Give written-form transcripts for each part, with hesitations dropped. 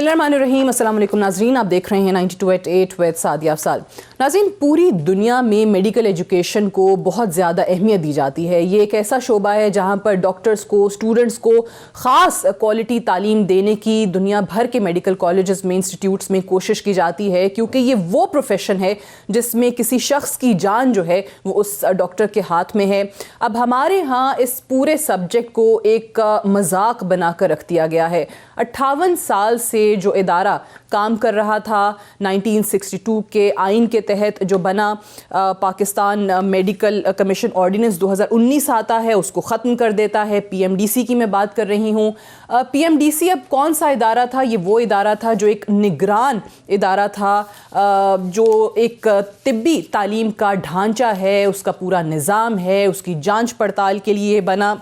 बिस्मिल्लाहिर्रहमानिर्रहीम। अस्सलाम वालेकुम नाज़रीन, आप देख रहे हैं 92.8 विद सादिया अफसाल। नाज़रीन, पूरी दुनिया में मेडिकल एजुकेशन को बहुत ज़्यादा अहमियत दी जाती है। ये एक ऐसा शोबा है जहाँ पर डॉक्टर्स को, स्टूडेंट्स को ख़ास क्वालिटी तालीम देने की दुनिया भर के मेडिकल कॉलेजेस में, इंस्टीट्यूट्स में कोशिश की जाती है, क्योंकि ये वो प्रोफेशन है जिसमें किसी शख्स की जान जो है वो उस डॉक्टर के हाथ में है। अब हमारे यहाँ इस पूरे सब्जेक्ट को एक मजाक बनाकर रख दिया गया है। 58 साल से जो इदारा काम कर रहा था, 1962 के आइन के तहत जो बना, पाकिस्तान मेडिकल कमीशन ऑर्डिनेंस 2019 आता है, उसको ख़त्म कर देता है। पीएमडीसी की मैं बात कर रही हूँ। पीएमडीसी अब कौन सा इदारा था? ये वो इदारा था जो एक निगरान इदारा था, जो एक तिब्बी तालीम का ढांचा है, उसका पूरा निज़ाम है, उसकी जांच पड़ताल के लिए बना।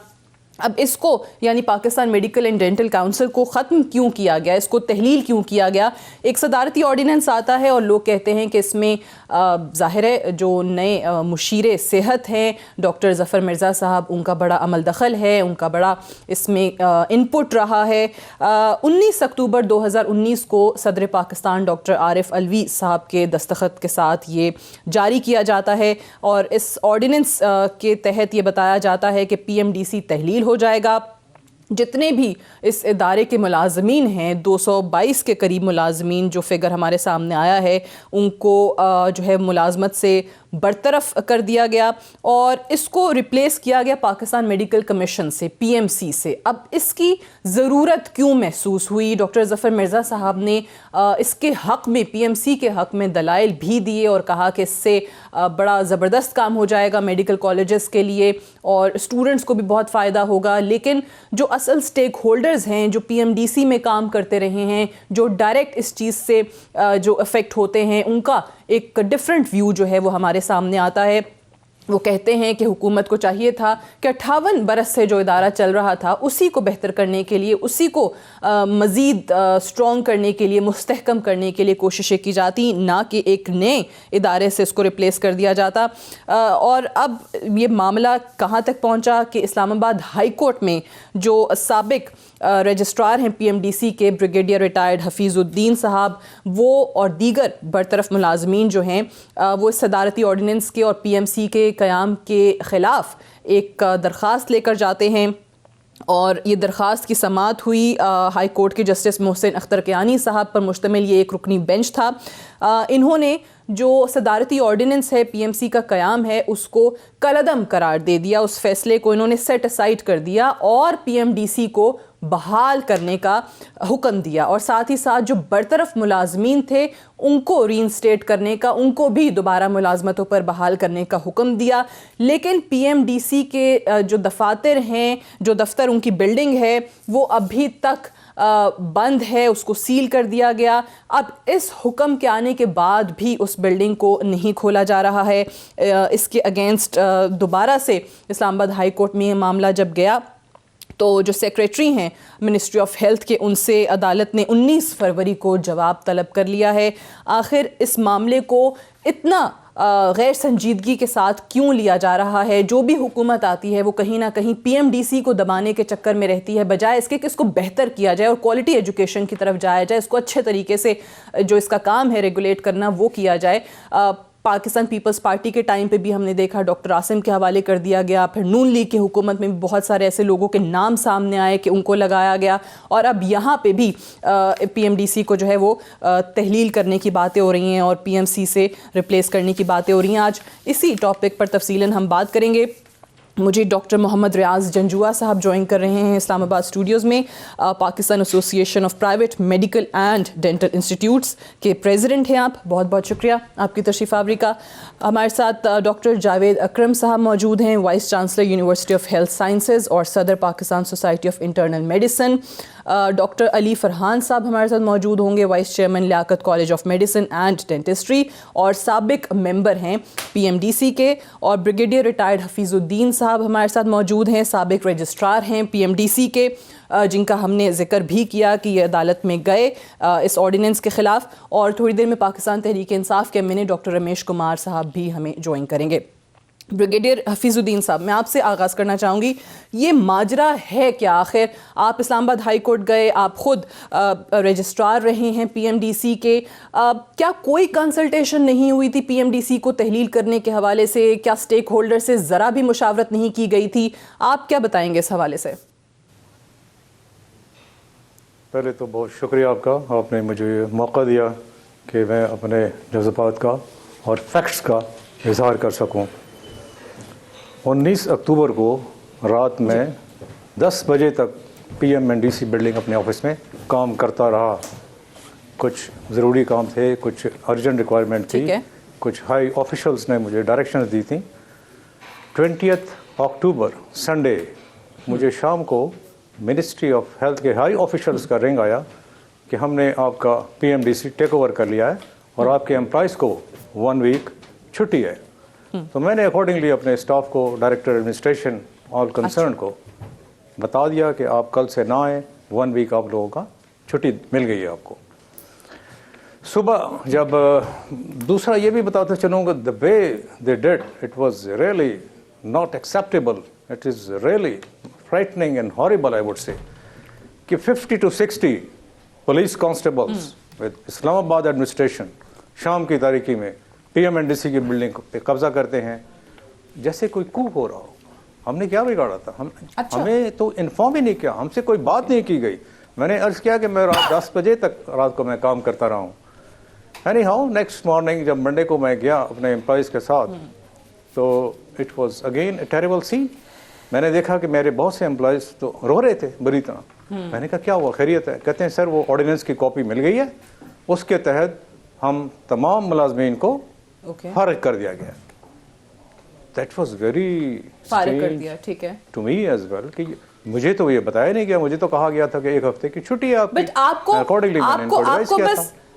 अब इसको यानी Pakistan medical and dental council को ख़त्म क्यों किया गया, इसको तहलील क्यों किया गया? एक सदारती ऑर्डिनेंस आता है और लोग कहते हैं कि इसमें ज़ाहिर है जो नए मुशीर सेहत हैं डॉक्टर ज़फ़र मिर्ज़ा साहब, उनका बड़ा अमल दखल है, उनका बड़ा इसमें इनपुट रहा है। 19 अक्टूबर 2019 को सदर पाकिस्तान डॉक्टर आरिफ अलवी साहब के दस्तखत के साथ ये जारी किया जाता है और इस ऑर्डिनेंस के तहत ये बताया जाता है कि पीएमडीसी तहलील हो जाएगा। जितने भी इस इदारे के मुलाजमीन हैं, 222 के करीब मुलाजमीन, जो फिगर हमारे सामने आया है, उनको जो है मुलाजमत से बरतरफ कर दिया गया और इसको रिप्लेस किया गया पाकिस्तान मेडिकल कमीशन से, पीएमसी से। अब इसकी ज़रूरत क्यों महसूस हुई? डॉक्टर ज़फ़र मिर्ज़ा साहब ने इसके हक़ में, पीएमसी के हक़ में दलाइल भी दिए और कहा कि इससे बड़ा ज़बरदस्त काम हो जाएगा मेडिकल कॉलेजेस के लिए और स्टूडेंट्स को भी बहुत फ़ायदा होगा। लेकिन जो असल स्टेक होल्डर्स हैं, जो पीएमडीसी में काम करते रहे हैं, जो डायरेक्ट इस चीज़ से जो अफेक्ट होते हैं, उनका एक डिफरेंट व्यू जो है वो हमारे सामने आता है। वो कहते हैं कि हुकूमत को चाहिए था कि 58 बरस से जो इदारा चल रहा था उसी को बेहतर करने के लिए, उसी को मज़ीद स्ट्रॉन्ग करने के लिए, मुस्तहकम करने के लिए कोशिशें की जाती, ना कि एक नए इदारे से इसको रिप्लेस कर दिया जाता। और अब ये मामला कहाँ तक पहुँचा कि इस्लामाबाद हाई कोर्ट में जो साबिक रजिस्ट्रार हैं पीएमडीसी के, ब्रिगेडियर रिटायर्ड हफीज़ुद्दीन साहब, वो और दीगर बरतरफ मुलाजमीन जो हैं वो इस सदारती ऑर्डिनेंस के और पीएमसी के क़याम के ख़िलाफ़ एक दरख्वास्त लेकर जाते हैं और ये दरख्वास्त की समाअत हुई। हाई कोर्ट के जस्टिस मोहसिन अख्तर कियानी साहब पर मुश्तमिल ये एक रुकनी बेंच था। इन्होंने जो सदारती ऑर्डिनेंस है, पीएमसी का क़याम है, उसको कलअदम करार दे दिया। उस फैसले को इन्होंने सेट असाइड कर दिया और पीएमडीसी को बहाल करने का हुक्म दिया और साथ ही साथ जो बरतरफ मुलाजमीन थे उनको रीइंस्टेट करने का, उनको भी दोबारा मुलाजमतों पर बहाल करने का हुक्म दिया। लेकिन पीएमडीसी के जो दफातर हैं, जो दफ्तर, उनकी बिल्डिंग है, वो अभी तक बंद है, उसको सील कर दिया गया। अब इस हुक्म के आने के बाद भी उस बिल्डिंग को नहीं खोला जा रहा है। इसके अगेंस्ट दोबारा से इस्लामाबाद हाई कोर्ट में ये मामला जब गया तो जो सेक्रेटरी हैं मिनिस्ट्री ऑफ हेल्थ के, उनसे अदालत ने 19 फरवरी को जवाब तलब कर लिया है। आखिर इस मामले को इतना गैर संजीदगी के साथ क्यों लिया जा रहा है? जो भी हुकूमत आती है वो कहीं ना कहीं पीएमडीसी को दबाने के चक्कर में रहती है, बजाय इसके कि इसको बेहतर किया जाए और क्वालिटी एजुकेशन की तरफ जाया जाए, इसको अच्छे तरीके से जो इसका काम है रेगुलेट करना वो किया जाए। पाकिस्तान पीपल्स पार्टी के टाइम पे भी हमने देखा डॉक्टर आसिम के हवाले कर दिया गया, फिर नून लीग की हुकूमत में भी बहुत सारे ऐसे लोगों के नाम सामने आए कि उनको लगाया गया और अब यहाँ पे भी पीएमडीसी को जो है वो तहलील करने की बातें हो रही हैं और पीएमसी से रिप्लेस करने की बातें हो रही हैं। आज इसी टॉपिक पर तफसीलन हम बात करेंगे। मुझे डॉक्टर मोहम्मद रियाज जंजुआ साहब ज्वाइन कर रहे हैं इस्लामाबाद स्टूडियोज़ में। Pakistan association of private medical and dental institutes के प्रेसिडेंट हैं आप। बहुत बहुत शुक्रिया आपकी तशरीफ़ आवरी का। हमारे साथ डॉक्टर जावेद अकरम साहब मौजूद हैं, vice chancellor university of health sciences और सदर Pakistan society of internal medicine. Doctor Ali Farhan साहब हमारे साथ मौजूद होंगे, vice chairman Liaquat college of medicine and dentistry और साबिक मेंबर हैं पीएमडीसी के। और ब्रिगेडियर रिटायर्ड हफीज़ुद्दीन साहब हमारे साथ मौजूद हैं, साबिक रजिस्ट्रार हैं पीएमडीसी के, जिनका हमने जिक्र भी किया कि ये अदालत में गए इस ऑर्डिनेंस के ख़िलाफ़। और थोड़ी देर में पाकिस्तान तहरीक इंसाफ के एमएनए डॉक्टर रमेश कुमार साहब भी हमें ज्वाइन करेंगे। ब्रिगेडियर हफीजुद्दीन साहब, मैं आपसे आगाज़ करना चाहूँगी, ये माजरा है क्या आखिर? आप इस्लामाबाद हाई कोर्ट गए, आप खुद रजिस्ट्रार रहे हैं पीएमडीसी के, क्या कोई कंसल्टेशन नहीं हुई थी पीएमडीसी को तहलील करने के हवाले से? क्या स्टेक होल्डर से ज़रा भी मुशावरत नहीं की गई थी? आप क्या बताएंगे इस हवाले से? पहले तो बहुत शुक्रिया आपका, आपने मुझे मौका दिया कि मैं अपने जज्बात का और फैक्ट्स का इजहार कर सकूं। 19 अक्टूबर को रात में 10 बजे तक पीएमएनडीसी बिल्डिंग अपने ऑफिस में काम करता रहा। कुछ ज़रूरी काम थे, कुछ अर्जेंट रिक्वायरमेंट थी, कुछ हाई ऑफिशियल्स ने मुझे डायरेक्शंस दी थी। 20 अक्टूबर संडे मुझे शाम को मिनिस्ट्री ऑफ हेल्थ के हाई ऑफिशियल्स का रिंग आया कि हमने आपका पीएमडीसी टेक ओवर कर लिया है और आपके एम्प्लॉयज़ को 1 वीक छुट्टी है। तो मैंने अकॉर्डिंगली अपने स्टाफ को, डायरेक्टर एडमिनिस्ट्रेशन, ऑल कंसर्न को बता दिया कि आप कल से ना आए, 1 वीक आप लोगों का छुट्टी मिल गई है आपको। सुबह जब दूसरा ये भी बताते चलूँगा, the way they did it was really not acceptable, it is really frightening and horrible I would say, कि 50 to 60 police constables with Islamabad administration शाम की तारीखी में पीएमएनडीसी की बिल्डिंग पे कब्जा करते हैं जैसे कोई कू हो रहा हो। हमने क्या बिगाड़ा था? हमें तो इन्फॉर्म ही नहीं किया, हमसे कोई बात नहीं की गई। मैंने अर्ज किया कि मैं रात 10 बजे तक रात को मैं काम करता रहा हूँ। एनी हाउ नेक्स्ट मॉर्निंग जब मंडे को मैं गया अपने एम्प्लॉयज़ के साथ, तो it was again a terrible scene. मैंने देखा कि मेरे बहुत से एम्प्लॉयज़ तो रो रहे थे बुरी तरह। मैंने कहा क्या हुआ, खैरियत है? कहते हैं सर वो ऑर्डिनेंस की कॉपी मिल गई है, उसके तहत हम तमाम मुलाजमीन को फारिग कर दिया गया। दैट वाज वेरी फारिग कर दिया, ठीक है, टू मी एज वेल, कि मुझे तो ये बताया नहीं गया। मुझे तो कहा गया था कि 1 हफ्ते की छुट्टी है आपकी। बट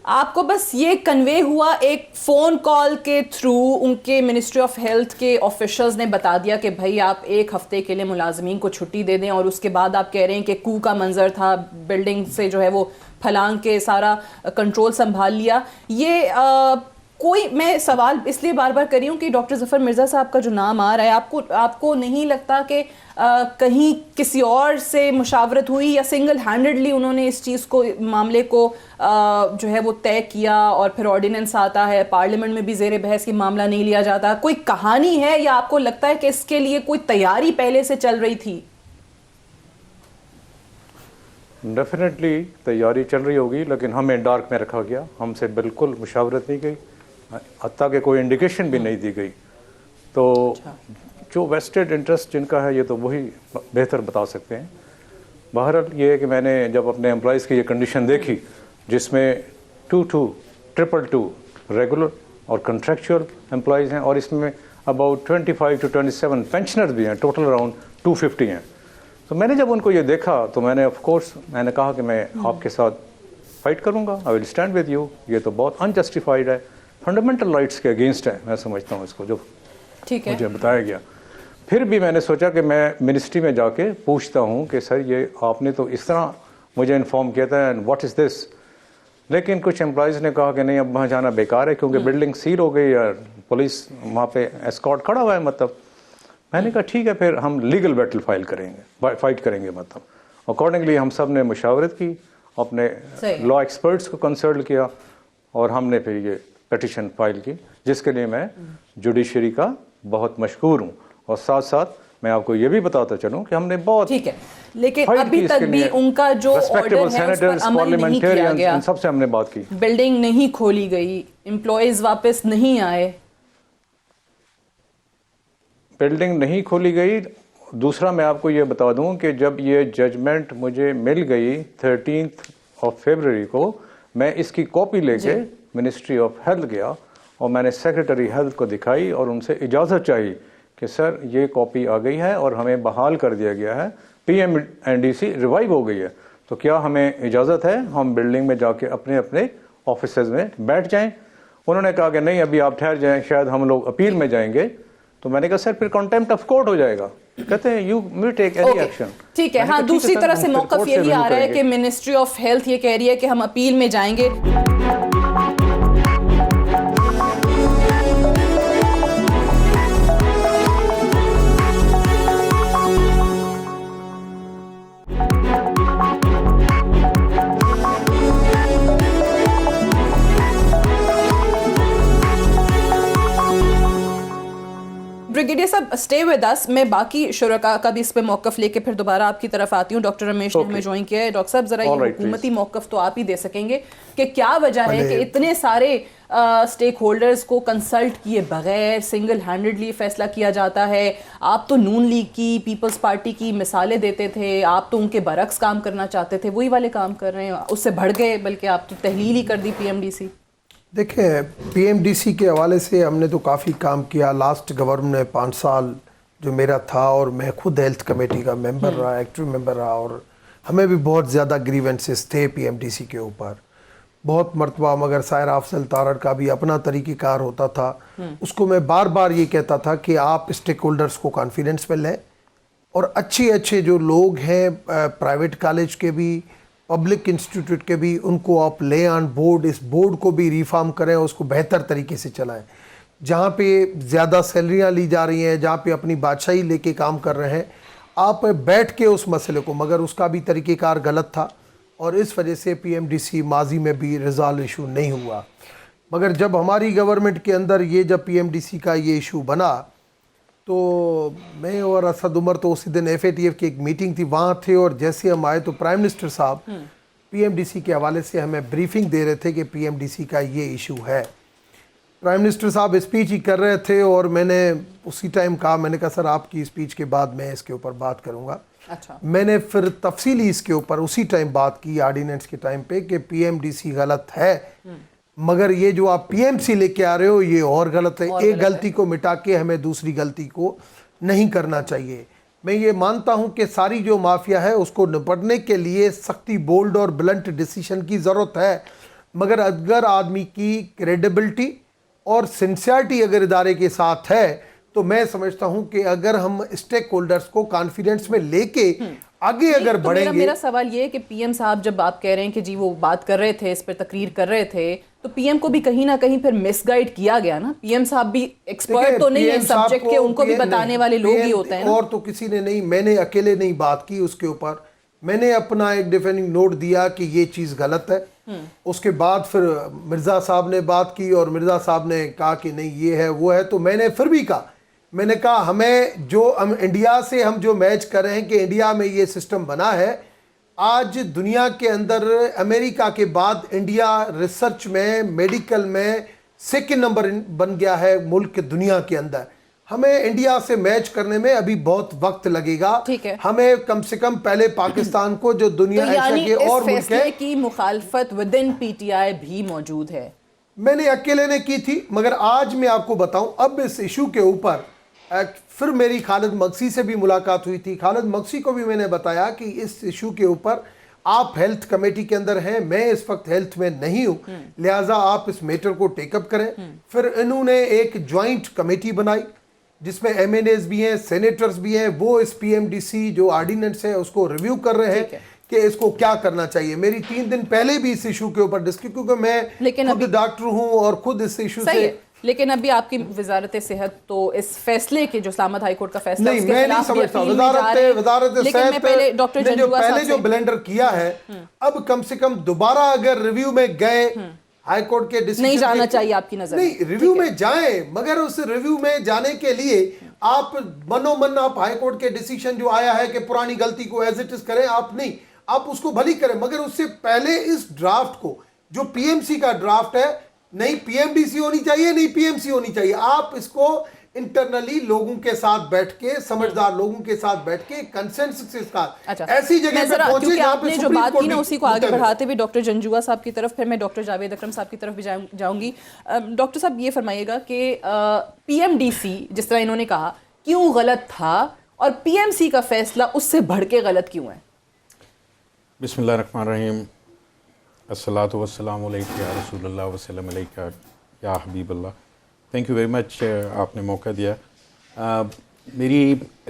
आपको बस ये कन्वे हुआ एक फ़ोन कॉल के थ्रू, उनके मिनिस्ट्री ऑफ हेल्थ के ऑफिशियल्स ने बता दिया कि भाई आप 1 हफ्ते के लिए मुलाजमीन को छुट्टी दे दें, और उसके बाद आप कह रहे हैं कि कू का मंजर था, बिल्डिंग से जो है वो फलांग के सारा कंट्रोल संभाल लिया। ये कोई, मैं सवाल इसलिए बार बार कर रही हूँ कि डॉक्टर ज़फ़र मिर्ज़ा साहब का जो नाम आ रहा है, आपको नहीं लगता कि कहीं किसी और से मुशावरत हुई, या सिंगल हैंडेडली उन्होंने इस चीज़ को, मामले को जो है वो तय किया, और फिर ऑर्डिनेंस आता है, पार्लियामेंट में भी ज़ेर बहस की मामला नहीं लिया जाता? कोई कहानी है, या आपको लगता है कि इसके लिए कोई तैयारी पहले से चल रही थी? डेफिनेटली तैयारी चल रही होगी, लेकिन हमें डार्क में रखा गया, हमसे बिल्कुल मुशावरत नहीं गई, हत्ता के कोई इंडिकेशन भी नहीं दी गई। तो जो वेस्टेड इंटरेस्ट जिनका है, ये तो वही बेहतर बता सकते हैं। बहरहाल ये है कि मैंने जब अपने एम्प्लॉयज़ की ये कंडीशन देखी, जिसमें 222 रेगुलर और कंट्रेक्चुअल एम्प्लॉयज़ हैं, और इसमें अबाउट 25 to 27 पेंशनर्स भी हैं, टोटल अराउंड 250 हैं। तो मैंने जब उनको ये देखा तो मैंने ऑफ कोर्स मैंने कहा कि मैं आपके साथ फाइट करूंगा, I will stand with you. ये तो बहुत अनजस्टिफाइड है, फंडामेंटल राइट्स के अगेंस्ट है, मैं समझता हूँ इसको, जो मुझे बताया गया। फिर भी मैंने सोचा कि मैं मिनिस्ट्री में जाके पूछता हूँ कि सर ये आपने तो इस तरह मुझे इन्फॉर्म किया था, एंड व्हाट इज़ दिस। लेकिन कुछ एम्प्लॉयज़ ने कहा कि नहीं, अब वहाँ जाना बेकार है क्योंकि बिल्डिंग सील हो गई और पुलिस वहाँ पे एस्कॉर्ट खड़ा हुआ है। मतलब मैंने कहा ठीक है, फिर हम लीगल बैटल फाइट करेंगे। मतलब अकॉर्डिंगली हम सब ने मुशावरत की, अपने लॉ एक्सपर्ट्स को कंसल्ट किया, और हमने फिर ये पिटीशन फाइल की, जिसके लिए मैं जुडिशरी का बहुत मशहूर हूँ। और साथ साथ मैं आपको ये भी बताता चलूँ कि हमने बहुत, ठीक है, लेकिन अभी तक भी उनका जो ऑर्डर है उस पर अमल नहीं किया गया। सबसे हमने बात की, बिल्डिंग नहीं खोली गई, एम्प्लॉयज वापस नहीं आए, बिल्डिंग नहीं खोली गई। दूसरा मैं आपको ये बता दूं कि जब ये जजमेंट मुझे मिल गई 13 फरवरी को, मैं इसकी कॉपी लेके मिनिस्ट्री ऑफ हेल्थ गया, और मैंने सेक्रेटरी हेल्थ को दिखाई और उनसे इजाज़त चाहिए कि सर ये कॉपी आ गई है और हमें बहाल कर दिया गया है, पीएमएनडीसी रिवाइव हो गई है, तो क्या हमें इजाज़त है हम बिल्डिंग में जाके अपने अपने ऑफिसेज में बैठ जाएं। उन्होंने कहा कि नहीं, अभी आप ठहर जाएं, शायद हम लोग अपील में जाएंगे। तो मैंने कहा सर फिर कंटेम्प्ट ऑफ कोर्ट हो जाएगा। कहते हैं you will take any action. ठीक है, हाँ, दूसरी तरह से मौक़िफ़ यही आ रहा है कि मिनिस्ट्री ऑफ हेल्थ ये कह रही है कि हम अपील में जाएंगे। साहब स्टे विद अस, मैं बाकी शुरका का भी इस पे मौक़िफ़ लेके फिर दोबारा आपकी तरफ आती हूँ। डॉक्टर रमेश ने हमें ज्वाइन किया है। डॉक्टर साहब ज़रा ये हुकूमती मौक़िफ़ तो आप ही दे सकेंगे कि क्या वजह है कि इतने सारे स्टेक होल्डर्स को कंसल्ट किए बगैर सिंगल हैंडेडली फैसला किया जाता है। आप तो नून लीग की, पीपल्स पार्टी की मिसालें देते थे, आप तो उनके बरक्स काम करना चाहते थे, वही वाले काम कर रहे हैं, उससे बढ़ गए, बल्कि आप तो तहलील ही कर दी पीएमडीसी। देखिए, पीएमडीसी के हवाले से हमने तो काफ़ी काम किया। लास्ट गवर्नमेंट में 5 साल जो मेरा था, और मैं खुद हेल्थ कमेटी का मेंबर रहा, एक्टिव मेंबर रहा, और हमें भी बहुत ज़्यादा ग्रीवेंसेस थे पीएमडीसी के ऊपर बहुत मरतबा। मगर साहिर अफजल तारड़ का भी अपना तरीक़ेकार होता था। उसको मैं बार बार ये कहता था कि आप स्टेक होल्डर्स को कॉन्फिडेंस में लें, और अच्छे जो लोग हैं प्राइवेट कॉलेज के भी, पब्लिक इंस्टीट्यूट के भी, उनको आप ले ऑन बोर्ड, इस बोर्ड को भी रिफॉर्म करें, उसको बेहतर तरीके से चलाएं। जहाँ पे ज़्यादा सैलरियाँ ली जा रही हैं, जहाँ पे अपनी बादशाही लेके काम कर रहे हैं, आप बैठ के उस मसले को, मगर उसका भी तरीक़ेकार गलत था, और इस वजह से पीएमडीसी माजी में भी रिजॉल्व इशू नहीं हुआ। मगर जब हमारी गवर्नमेंट के अंदर ये जब पीएमडीसी का ये इशू बना, तो मैं और असद उमर तो उसी दिन FATF की एक मीटिंग थी, वहाँ थे, और जैसे हम आए तो प्राइम मिनिस्टर साहब पीएमडीसी के हवाले से हमें ब्रीफिंग दे रहे थे कि पीएमडीसी का ये इशू है। प्राइम मिनिस्टर साहब स्पीच ही कर रहे थे, और मैंने उसी टाइम कहा, मैंने कहा सर आपकी स्पीच के बाद मैं इसके ऊपर बात करूँगा। अच्छा। मैंने फिर तफसीली इसके ऊपर उसी टाइम बात की ऑर्डिनेंस के टाइम पे कि पीएमडीसी गलत है, मगर ये जो आप पीएमसी लेके आ रहे हो ये और गलत है। एक गलती को मिटा के हमें दूसरी गलती को नहीं करना चाहिए। मैं ये मानता हूं कि सारी जो माफिया है उसको निपटने के लिए सख्ती, बोल्ड और ब्लंट डिसीजन की ज़रूरत है, मगर अगर आदमी की क्रेडिबिलिटी और सिंसियरिटी अगर इदारे के साथ है, तो मैं समझता हूं कि अगर हम स्टेक होल्डर्स को कॉन्फिडेंस में लेके आगे अगर तो बढ़ेंगे। मेरा सवाल ये है कि पीएम साहब जब आप कह रहे हैं कि जी वो बात कर रहे थे, इस पर तकरीर कर रहे थे, तो पीएम को भी कहीं ना कहीं फिर मिसगाइड किया गया ना। पीएम साहब भी एक्सपर्ट तो नहीं है सब्जेक्ट के, उनको भी बताने वाले लोग ही होते हैं ना। और तो किसी ने नहीं, मैंने अकेले नहीं बात की उसके ऊपर, मैंने अपना एक डिफेंडिंग नोट दिया कि ये चीज़ गलत है। उसके बाद फिर मिर्ज़ा साहब ने बात की, और मिर्ज़ा साहब ने कहा कि नहीं ये है वो है, तो मैंने फिर भी कहा, मैंने कहा हमें जो हम इंडिया से हम जो मैच कर रहे हैं कि इंडिया में ये सिस्टम बना है, आज दुनिया के अंदर अमेरिका के बाद इंडिया रिसर्च में, मेडिकल में सेकंड नंबर बन गया है मुल्क दुनिया के अंदर। हमें इंडिया से मैच करने में अभी बहुत वक्त लगेगा। ठीक है। हमें कम से कम पहले पाकिस्तान को, जो दुनिया तो एशिया के और मुल्क फैसले है, की मुखालफत विद इन पीटीआई भी मौजूद है। मैंने अकेले ने की थी, मगर आज मैं आपको बताऊं, अब इस इशू के ऊपर फिर मेरी खालिद मगसी से भी मुलाकात हुई थी। खालिद मगसी को भी मैंने बताया कि इस इशू के ऊपर आप हेल्थ कमेटी के अंदर हैं, मैं इस वक्त हेल्थ में नहीं हूं, लिहाजा आप इस मैटर को टेकअप करें। फिर इन्होंने एक ज्वाइंट कमेटी बनाई जिसमें MNAs भी हैं, सेनेटर्स भी हैं, वो इस पीएमडीसी जो ऑर्डिनेंस है उसको रिव्यू कर रहे हैं कि इसको क्या करना चाहिए। मेरी 3 दिन पहले भी इस इशू के ऊपर डिस्कस, क्योंकि मैं खुद डॉक्टर हूं और खुद इस इशू से, लेकिन अभी आपकी वजारत सेहत तो इस फैसले के, जो इस्लामाबाद हाई कोर्ट का फैसला, नहीं, मैं नहीं समझता वजारत सेहत डॉक्टर ने जो पहले जो ब्लेंडर किया है, अब कम से कम दोबारा अगर रिव्यू में गए, हाई कोर्ट के डिसीजन नहीं जाना चाहिए आपकी नजर? नहीं, रिव्यू में जाएं, मगर उस रिव्यू में जाने के लिए आप मनोमन आप हाई कोर्ट के डिसीजन जो आया है कि पुरानी गलती को एज इट इज करें, आप नहीं, आप उसको भली करें, मगर उससे पहले इस ड्राफ्ट को, जो पीएमसी का ड्राफ्ट है, नहीं पीएमडीसी होनी चाहिए, नहीं पीएमसी होनी चाहिए, आप इसको इंटरनली लोगों के साथ बैठ के, समझदार लोगों के साथ बैठ के कंसेंसस के साथ ऐसी जगह पे पहुंचे क्योंकि जहां आपने पे जो बात की ना उसी को आगे होते बढ़ाते हुए डॉक्टर जंजुआ साहब की तरफ, फिर मैं डॉक्टर जावेद अकरम साहब की तरफ भी जाऊंगी। डॉक्टर साहब ये फरमाइएगा कि पीएमडीसी जिस तरह इन्होंने कहा क्यों गलत था, और पीएमसी का फैसला उससे बढ़ के गलत क्यों है? बिस्मिल्लाहिर्रहमानिर्रहीम, अस्सलातु वस्सलामु अलैका या रसूलल्लाह वसल्लम अलैका या Habibullah. Thank you very much, आपने मौका दिया। मेरी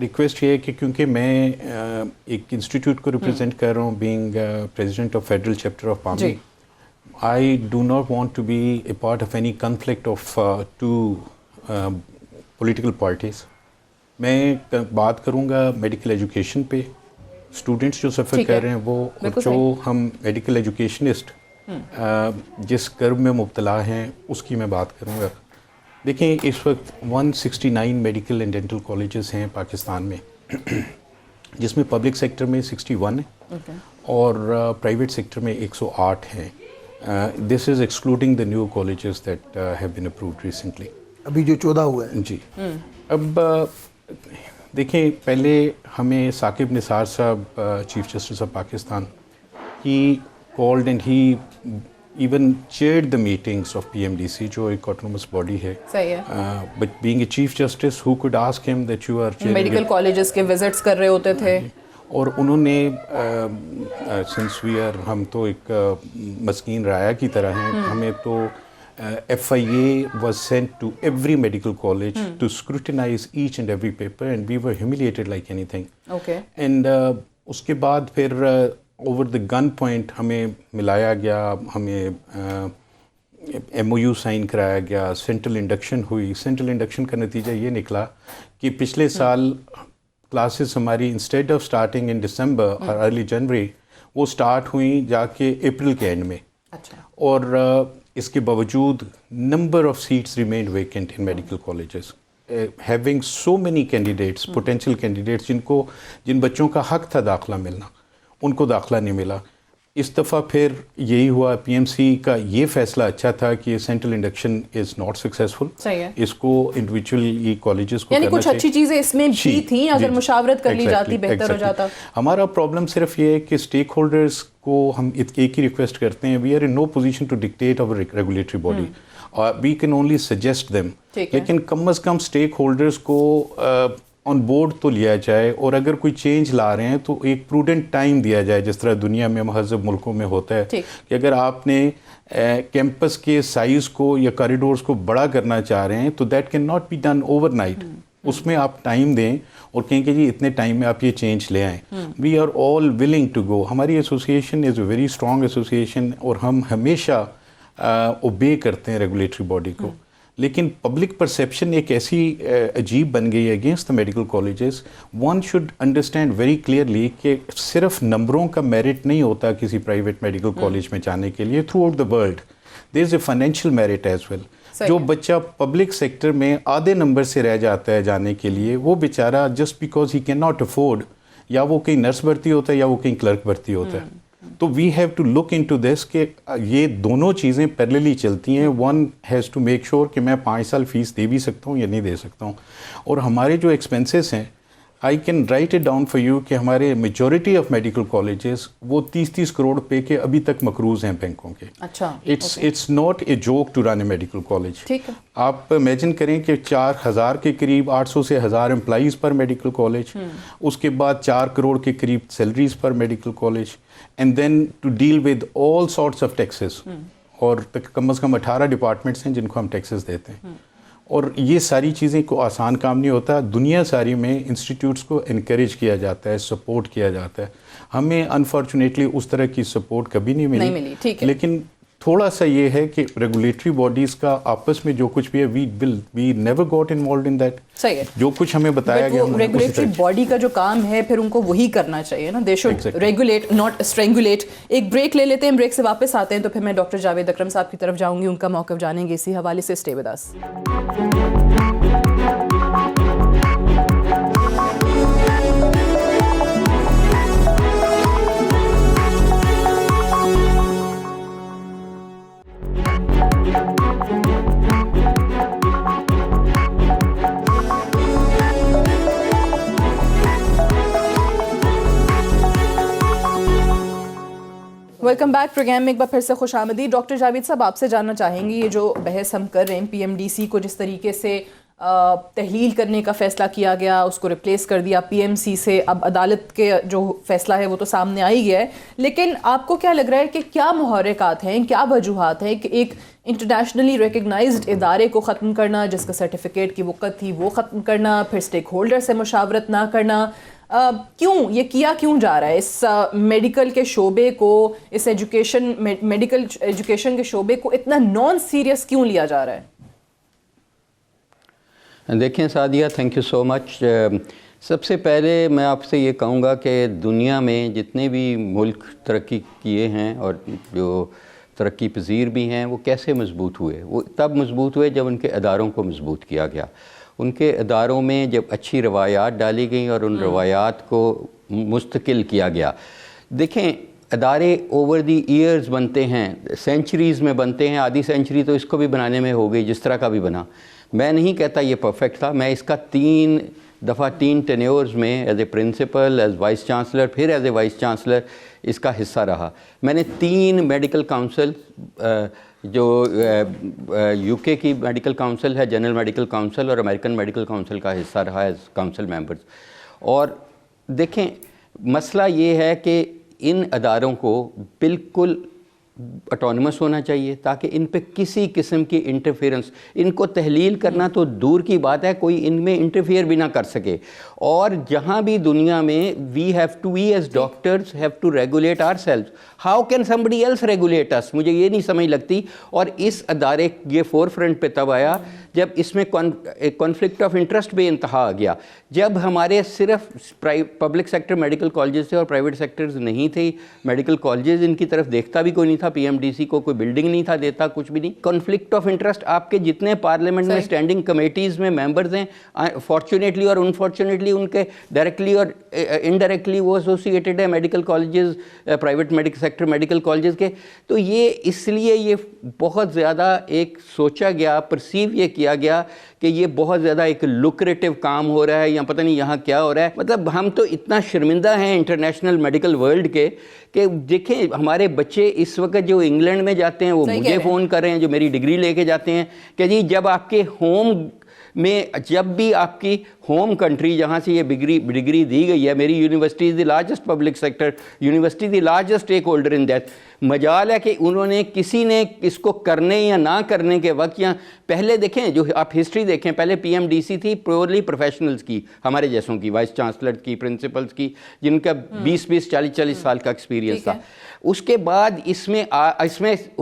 रिक्वेस्ट ये है कि क्योंकि मैं एक इंस्टीट्यूट को रिप्रेजेंट कर रहा हूँ, being president of federal chapter of पामी, I do not want to be a part of any conflict of two political parties. मैं बात करूँगा मेडिकल एजुकेशन पे, स्टूडेंट्स जो सफ़र कर रहे हैं वो, और जो हम मेडिकल एजुकेशनिस्ट जिस कर्व में मुब्तला हैं उसकी मैं बात करूँगा। देखें, इस वक्त 169 मेडिकल एंड डेंटल कॉलेजेस हैं पाकिस्तान में, जिसमें पब्लिक सेक्टर में 61 है और प्राइवेट सेक्टर में 108 हैं। This is excluding the new colleges that have been approved recently. अभी जो 14 हुए हैं जी। अब देखें, पहले हमें साकिब निसार साहब, chief justice of Pakistan, he called and he even chaired the meetings of PMDC, जो एक autonomous body है. सही है. But being a chief justice, who could ask him that you are chairing medical colleges के visits कर रहे होते थे. और उन्होंने since we are, हम तो एक मस्कीन राया की तरह हैं, हमें तो FIA was sent to every medical college to scrutinize each and every paper, and we were humiliated like anything. Okay. And उसके बाद फिर ओवर द गन पॉइंट हमें मिलाया गया, हमें MOU साइन कराया गया, सेंट्रल इंडक्शन हुई। सेंट्रल इंडक्शन का नतीजा ये निकला कि पिछले साल क्लासेस हमारी इंस्टेड ऑफ स्टार्टिंग इन दिसंबर और अर्ली जनवरी, वो स्टार्ट हुई जाके अप्रैल के एंड में। अच्छा। और इसके बावजूद number of seats remain vacant in medical colleges, having so many candidates, potential candidates, जिन बच्चों का हक था दाखिला मिलना, उनको दाखिला नहीं मिला। इस दफ़ा फिर यही हुआ। PMC का ये फैसला अच्छा था कि ये central induction is not successful. सही है। इसको इंडिविजुअली कॉलेजेस को यानी करना कुछ अच्छी चीज़ें इसमें भी थी, अगर मुशावरत कर ली जाती बेहतर हो जाता। हमारा प्रॉब्लम सिर्फ ये है कि स्टेक होल्डर्स को हम एक ही रिक्वेस्ट करते हैं, we are in no position to dictate our regulatory body, we can only suggest them, लेकिन कम अज़ कम स्टेक होल्डर्स को ऑन बोर्ड तो लिया जाए, और अगर कोई चेंज ला रहे हैं तो एक प्रूडेंट टाइम दिया जाए, जिस तरह दुनिया में महज़ब मुल्कों में होता है कि अगर आपने कैंपस के साइज़ को या कॉरिडोर्स को बड़ा करना चाह रहे हैं तो that can not be done overnight. उसमें आप टाइम दें और कहें कि जी इतने टाइम में आप ये चेंज ले आएँ। We are all willing to go. हमारी association is a very strong association और हम हमेशा ओबे करते हैं रेगुलेटरी बॉडी को, लेकिन पब्लिक परसेप्शन एक ऐसी अजीब बन गई है against the medical colleges. One should understand very clearly कि सिर्फ नंबरों का मेरिट नहीं होता किसी प्राइवेट मेडिकल कॉलेज में जाने के लिए। Throughout the world there is a financial merit as well. जो बच्चा पब्लिक सेक्टर में आधे नंबर से रह जाता है जाने के लिए, वो बेचारा just because he can not afford, या वो कहीं नर्स भर्ती होता है या वो कहीं क्लर्क भर्ती होता है। तो we have to look into this कि ये दोनों चीज़ें पैरेलली चलती हैं। One has to make sure कि मैं 5 साल फीस दे भी सकता हूँ या नहीं दे सकता हूँ। और हमारे जो एक्सपेंसेस हैं, I can write it down for you कि हमारे मेजॉरिटी ऑफ मेडिकल कॉलेजेस वो 30-30 करोड़ रुपए के अभी तक मकरूज़ हैं बैंकों के। अच्छा। It's not a joke to run a medical college. ठीक है। आप इमेजिन करें कि 4000 के करीब 800 से 1000 एम्प्लॉइज़ पर मेडिकल कॉलेज, उसके बाद 4 करोड़ के करीब सैलरीज पर medical college, and then to deal with all sorts of taxes, और कम अज़ कम 18 डिपार्टमेंट्स हैं जिनको हम टैक्सेस देते हैं। और ये सारी चीज़ें को आसान काम नहीं होता। दुनिया सारी में इंस्टीट्यूट्स को इनकरेज किया जाता है, सपोर्ट किया जाता है। हमें अनफॉर्चुनेटली उस तरह की सपोर्ट कभी नहीं मिली। ठीक है। लेकिन थोड़ा सा ये है कि रेगुलेटरी बॉडीज़ का आपस में जो कुछ भी है, we never got involved in that. सही है। जो कुछ हमें बताया गया, रेगुलेटरी बॉडी का जो काम है फिर उनको वही करना चाहिए ना। They should regulate not strangulate. एक ब्रेक ले लेते हैं, ब्रेक से वापस आते हैं तो फिर मैं डॉक्टर जावेद अकरम साहब की तरफ जाऊंगी, उनका मौक़िफ़ जानेंगे इसी हवाले से। Stay with us. Welcome back programme में एक बार फिर से खुश आमदीद। डॉक्टर जावेद साहब, आपसे जानना चाहेंगे, ये जो बहस हम कर रहे हैं PMDC को जिस तरीके से तहलील करने का फ़ैसला किया गया, उसको रिप्लेस कर दिया PMC से, अब अदालत के जो फ़ैसला है वो तो सामने आ ही गया है, लेकिन आपको क्या लग रहा है कि क्या मुहर्रिकात हैं, क्या वजूहात हैं कि एक इंटरनेशनली रिकगनाइज्ड इदारे को ख़त्म करना, जिसका सर्टिफिकेट की वक़्त थी वो ख़त्म करना, फिर स्टेक होल्डर से मुशावरत ना करना, क्यों ये किया क्यों जा रहा है? इस मेडिकल के शोबे को, इस मेडिकल एजुकेशन के शोबे को इतना नॉन सीरियस क्यों लिया जा रहा है? देखें Sadia, thank you so much. सबसे पहले मैं आपसे ये कहूँगा कि दुनिया में जितने भी मुल्क तरक्की किए हैं और जो तरक्की पजीर भी हैं, वो कैसे मजबूत हुए? वो तब मजबूत हुए जब उनके अदारों को मजबूत किया गया। उनके अदारों में जब अच्छी रवायात डाली गई और उन रवायात को मुस्तकिल किया गया। देखें, अदारे ओवर दी ईयर्स बनते हैं, सेंचुरीज़ में बनते हैं। आधी सेंचुरी तो इसको भी बनाने में हो गई, जिस तरह का भी बना। मैं नहीं कहता ये परफेक्ट था। मैं इसका 3 दफ़ा 3 टेन्योर्स में as a principal, as vice chancellor, फिर एज ए वाइस चांसलर इसका हिस्सा रहा। मैंने 3 मेडिकल काउंसिल, जो यूके की मेडिकल काउंसिल है, जनरल मेडिकल काउंसिल, और अमेरिकन मेडिकल काउंसिल का हिस्सा रहा एज काउंसिल मेंबर्स। और देखें, मसला ये है कि इन अदारों को बिल्कुल ऑटोनमस होना चाहिए, ताकि इन पे किसी किस्म की इंटरफेरेंस, इनको तहलील करना तो दूर की बात है, कोई इनमें इंटरफेयर भी ना कर सके। और जहाँ भी दुनिया में we as doctors have to regulate ourselves. How can somebody else regulate us? मुझे ये नहीं समझ लगती। और इस अदारे ये फोर फ्रंट पे तब आया जब इसमें कॉन्फ्लिक्ट ऑफ इंटरेस्ट बेइंतहा आ गया। जब हमारे सिर्फ पब्लिक सेक्टर मेडिकल कॉलेजेस थे और प्राइवेट सेक्टर्स नहीं थे मेडिकल कॉलेजेस, इनकी तरफ देखता भी कोई नहीं था। पीएमडीसी को कोई बिल्डिंग नहीं था देता, कुछ भी नहीं। कॉन्फ्लिक्ट ऑफ इंटरेस्ट, आपके जितने पार्लियामेंट में स्टैंडिंग कमेटीज़ में मेंबर्स हैं, फॉर्चुनेटली और अनफॉर्चुनेटली उनके डायरेक्टली और इनडायरेक्टली वो एसोसिएटेड है medical colleges, private medical sector medical colleges के। तो ये इसलिए ये बहुत ज़्यादा एक सोचा गया, परसीव ये किया गया कि ये बहुत ज़्यादा एक लुक्रेटिव काम हो रहा है, या पता नहीं यहाँ क्या हो रहा है। मतलब हम तो इतना शर्मिंदा हैं इंटरनेशनल मेडिकल वर्ल्ड के कि देखें, हमारे बच्चे इस वक्त जो इंग्लैंड में जाते हैं वो मुझे फ़ोन कर रहे हैं, जो मेरी डिग्री लेके जाते हैं, कि जी जब आपके होम में, जब भी आपकी होम कंट्री जहाँ से ये डिग्री दी गई है, मेरी university is the largest public sector university, the largest stakeholder in that. मजाल है कि उन्होंने, किसी ने इसको करने या ना करने के वक्त, या पहले देखें, जो आप हिस्ट्री देखें, पहले पीएमडीसी थी प्योरली प्रोफेशनल्स की, हमारे जैसों की, वाइस चांसलर की, प्रिंसिपल्स की, जिनका 20-20, 40-40 साल का एक्सपीरियंस था। उसके बाद इसमें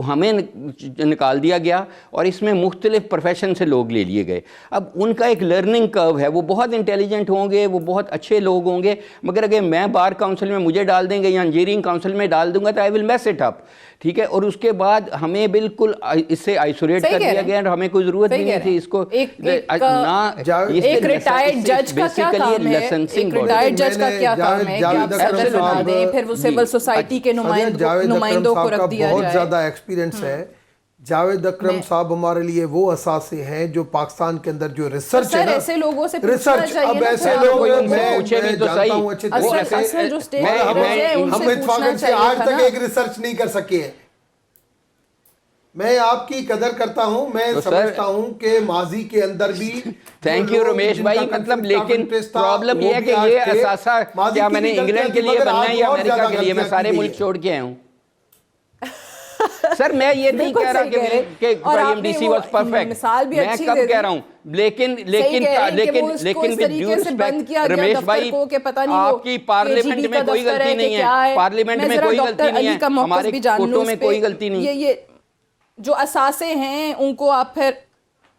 हमें निकाल दिया गया और इसमें मुख्तलिफ प्रोफेशन से लोग ले लिए गए। अब उनका एक लर्निंग कर्व है, वो बहुत इंटेलिजेंट होंगे, वो बहुत अच्छे लोग होंगे, मगर अगर मैं बार काउंसिल में मुझे डाल देंगे या इंजीनियरिंग काउंसिल में डाल दूंगा तो I will mess it up, ठीक है। और उसके बाद हमें बिल्कुल इससे आइसोलेट कर दिया गया और हमें कोई ज़रूरत भी नहीं थी इसको। एक रिटायर्ड जज का क्या काम है? एक रिटायर्ड जज का क्या काम है कि आप सदर बना दें, फिर वो सिविल सोसाइटी के नुमाइंदों को रख दिया जाए? बहुत ज़्यादा एक्सपीरियंस है। जावेद अकरम साहब हमारे लिए वो असासे हैं जो पाकिस्तान के अंदर जो रिसर्च है ना, ऐसे लोगों से रिसर्च, अब ऐसे लोग मैं जानता हूँ अच्छे तरीके से, हम इत्तेफाक से आज तक एक रिसर्च नहीं कर सके हैं। मैं आपकी कदर करता हूं, मैं तो समझता हूं कि माजी के अंदर भी थैंक यू रमेश भाई, मतलब लेकिन प्रॉब्लम ये है कि ये असासा क्या मैंने इंग्लैंड के लिए बनना है या अमेरिका के लिए? मैं सारे मुल्क छोड़ के आया हूं। सर मैं ये नहीं कह रहा कि पीएमडीसी वाज परफेक्ट, मैं कब कह रहा हूं, लेकिन विद ड्यू रिस्पेक्ट रमेश भाई, आपकी पार्लियामेंट में कोई गलती नहीं है, पार्लियामेंट में कोई गलती नहीं है, हमारे कोर्टों में कोई गलती नहीं है। ये जो असासे हैं उनको आप फिर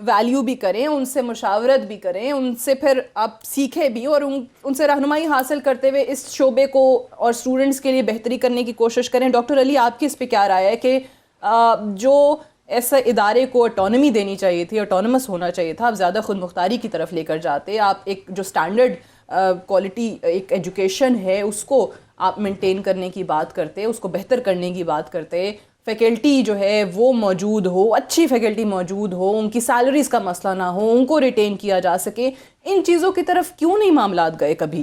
वैल्यू भी करें, उनसे मुशावरत भी करें, उनसे फिर आप सीखें भी और उनसे रहनुमाई हासिल करते हुए इस शोबे को और स्टूडेंट्स के लिए बेहतरी करने की कोशिश करें। डॉक्टर अली, आपकी इस पे क्या राय है कि जो ऐसे इदारे को ऑटोनमी देनी चाहिए थी, ऑटोनमस होना चाहिए था, आप ज़्यादा खुद मुख्तारी की तरफ लेकर जाते, आप एक जो स्टैंडर्ड क्वालिटी एक एजुकेशन है उसको आप मेंटेन करने की बात करते, उसको बेहतर करने की बात करते, फैकल्टी जो है वो मौजूद हो, अच्छी फैकल्टी मौजूद हो, उनकी सैलरीज़ का मसला ना हो, उनको रिटेन किया जा सके, इन चीज़ों की तरफ क्यों नहीं मामलात गए कभी?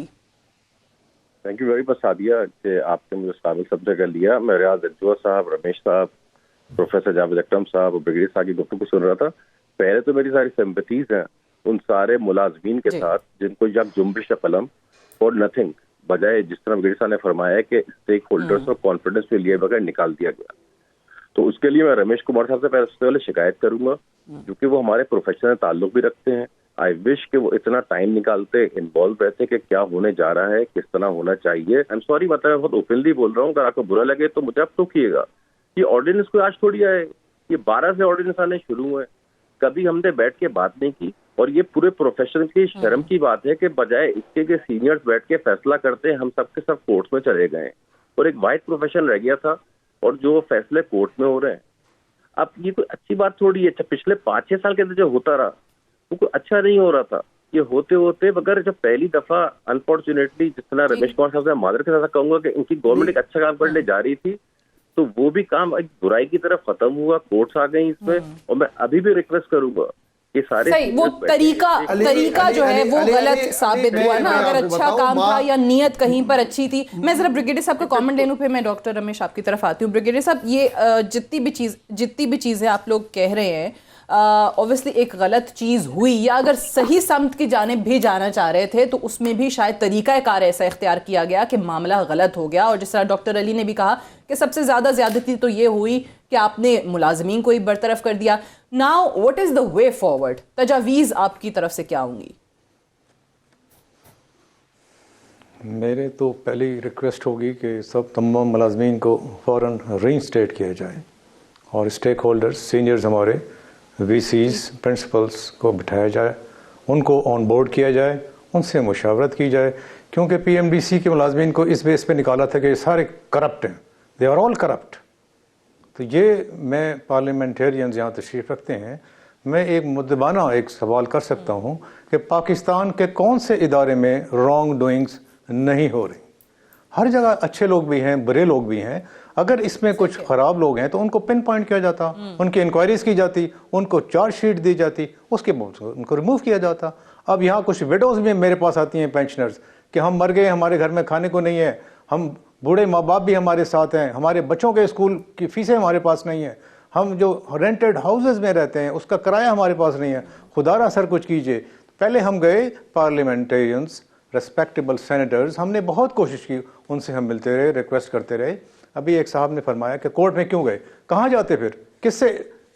Thank you very much Sadia कि आपने मुझे काबिल सब्जेक्ट कर लिया। मैं रियाज अजवा साहब, रमेश साहब, प्रोफेसर जावेद अकरम साहब और ब्रिगेडियर साहब की गुफ्तगू सुन रहा था। पहले तो मेरी सारी सिंपैथीज हैं उन सारे मुलाजमीन के साथ जिनको जब जुम्बिश कलम और नथिंग, बजाय जिस तरह ब्रिगेडियर साहब ने फरमाया कि स्टेक होल्डर्स और कॉन्फिडेंस में लिए बगैर निकाल दिया गया। तो उसके लिए मैं रमेश कुमार साहब से पहले शिकायत करूंगा, क्योंकि वो हमारे प्रोफेशन से ताल्लुक भी रखते हैं। आई विश कि वो इतना टाइम निकालते, इन्वॉल्व रहते कि क्या होने जा रहा है, किस तरह होना चाहिए। आई एम सॉरी, मतलब मैं बहुत ओपनली बोल रहा हूँ, अगर आपको बुरा लगे तो मुझे आप टोकिएगा। ये ऑर्डिनेंस कोई आज थोड़ी आए, ये 12 से ऑर्डिनेंस आने शुरू हुए, कभी हमने बैठ के बात नहीं की। और ये पूरे प्रोफेशन की शर्म की बात है कि बजाय इसके के सीनियर्स बैठ के फैसला करते, हम सबके सब कोर्ट्स में चले गए और एक वाइड प्रोफेशन रह गया था। और जो फैसले कोर्ट में हो रहे हैं, अब ये कोई अच्छी बात थोड़ी है। अच्छा, पिछले 5-6 साल के अंदर जो होता रहा वो कोई अच्छा नहीं हो रहा था। ये होते होते मगर जब पहली दफा अनफॉर्चुनेटली, जिस तरह रमेश कुमार साहब से मादर के साथ कहूंगा कि इनकी गवर्नमेंट एक अच्छा काम करने जा रही थी, तो वो भी काम एक बुराई की तरफ खत्म हुआ, कोर्ट्स आ गई इसमें। और मैं अभी भी रिक्वेस्ट करूंगा कि सारे सही, वो तरीका जो है वो गलत साबित हुआ ना। अगर अच्छा काम था या नियत कहीं पर अच्छी थी। मैं जरा ब्रिगेडियर साहब का कमेंट ले लूं, फिर मैं डॉक्टर रमेश आपकी तरफ आती हूँ। ब्रिगेडियर साहब, ये जितनी भी चीजें आप लोग कह रहे हैं, ऑब्वियसली एक गलत चीज हुई, या अगर सही समत की जानिब भी जाना चाह रहे थे तो उसमें भी शायद तरीकाकार ऐसा इख्तियार किया गया कि मामला गलत हो गया। और जिस तरह डॉक्टर अली ने भी कहा कि सबसे ज्यादा ज्यादती तो ये हुई कि आपने मुलाजमीन को ही बरतरफ कर दिया। Now what is the way forward? तजावीज आपकी तरफ से क्या होंगी? मेरे तो पहली रिक्वेस्ट होगी कि सब तमाम मुलाजमीन को फ़ौरन रीइंस्टेट किया जाए और स्टेक होल्डर्स, सीनियर्स, हमारे वीसीज, प्रिंसिपल्स को बिठाया जाए, उनको ऑन बोर्ड किया जाए, उनसे मुशावरत की जाए। क्योंकि पीएमडीसी के मुलाजमीन को इस बेस पे निकाला था कि ये सारे करप्ट हैं, दे आर ऑल करप्ट। तो ये मैं पार्लियामेंटेरियंस यहाँ तशरीफ़ रखते हैं, मैं एक मुद्दबाना एक सवाल कर सकता हूँ कि पाकिस्तान के कौन से इदारे में रॉन्ग डूइंग्स नहीं हो रही? हर जगह अच्छे लोग भी हैं, बुरे लोग भी हैं। अगर इसमें कुछ ख़राब लोग हैं तो उनको पिन पॉइंट किया जाता, उनकी इंक्वायरीज की जाती, उनको चार्जशीट दी जाती, उसके बाद उनको रिमूव किया जाता। अब यहाँ कुछ विडोज़ में मेरे पास आती हैं, पेंशनर्स, कि हम मर गए, हमारे घर में खाने को नहीं है, हम बूढ़े माँ बाप भी हमारे साथ हैं, हमारे बच्चों के स्कूल की फ़ीसें हमारे पास नहीं है, हम जो रेंटेड हाउसेज में रहते हैं उसका किराया हमारे पास नहीं है, खुदारा सर कुछ कीजिए। पहले हम गए पार्लियामेंटेरियंस, रेस्पेक्टेबल सेनेटर्स, हमने बहुत कोशिश की, उनसे हम मिलते रहे, रिक्वेस्ट करते रहे। अभी एक साहब ने फरमाया कि कोर्ट में क्यों गए, कहाँ जाते, फिर किससे